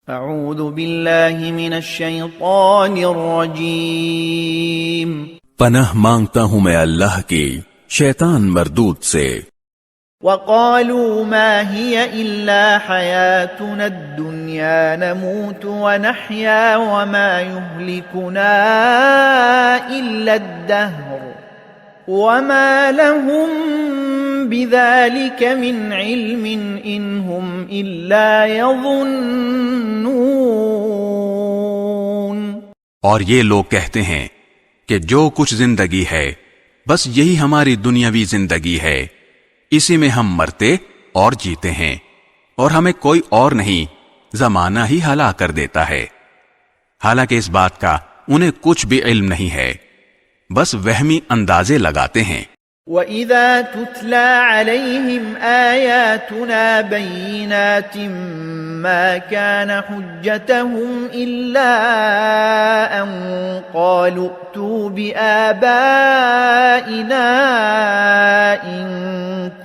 اعوذ باللہ من الشیطان الرجیم، پناہ مانگتا ہوں میں اللہ کی شیطان مردود سے۔ وقالوا ما هي الا حياتنا الدنيا نموت ونحيا وما يهلكنا الا الدهر وما لهم بذلك من علم ان هم الا يظنون۔ اور یہ لوگ کہتے ہیں کہ جو کچھ زندگی ہے بس یہی ہماری دنیاوی زندگی ہے، اسی میں ہم مرتے اور جیتے ہیں، اور ہمیں کوئی اور نہیں، زمانہ ہی ہلاک کر دیتا ہے۔ حالانکہ اس بات کا انہیں کچھ بھی علم نہیں ہے، بس وہمی اندازے لگاتے ہیں۔ وَإِذَا تُتْلَى عَلَيْهِمْ آيَاتُنَا بَيِّنَاتٍ مَا كَانَ حُجَّتَهُمْ إِلَّا أَن قَالُوا ائْتُوا بِآبَائِنَا إِن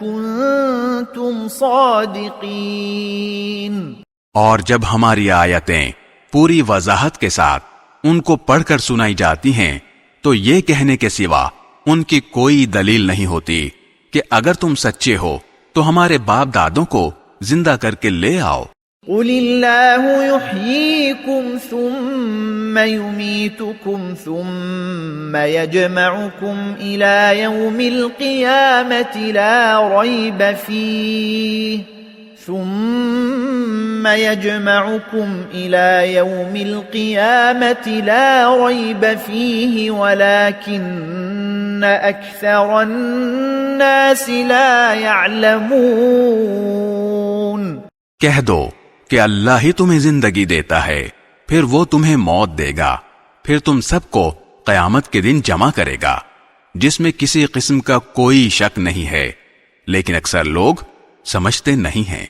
كُنتُمْ صَادِقِينَ۔ اور جب ہماری آیتیں پوری وضاحت کے ساتھ ان کو پڑھ کر سنائی جاتی ہیں تو یہ کہنے کے سوا ان کی کوئی دلیل نہیں ہوتی کہ اگر تم سچے ہو تو ہمارے باپ دادوں کو زندہ کر کے لے آؤ۔ قُلِ اللَّهُ يُحْيِيكُمْ ثُمَّ يُمِيتُكُمْ ثُمَّ يَجْمَعُكُمْ إِلَى يَوْمِ الْقِيَامَةِ لَا رَيْبَ فِيهِ ثُمَّ يَجْمَعُكُمْ إِلَى يَوْمِ الْقِيَامَةِ لَا رَيْبَ فِيهِ وَلَكِنَّ أَكْثَرَ النَّاسِ لَا يَعْلَمُونَ۔ کہہ دو کہ اللہ ہی تمہیں زندگی دیتا ہے، پھر وہ تمہیں موت دے گا، پھر تم سب کو قیامت کے دن جمع کرے گا، جس میں کسی قسم کا کوئی شک نہیں ہے، لیکن اکثر لوگ سمجھتے نہیں ہیں۔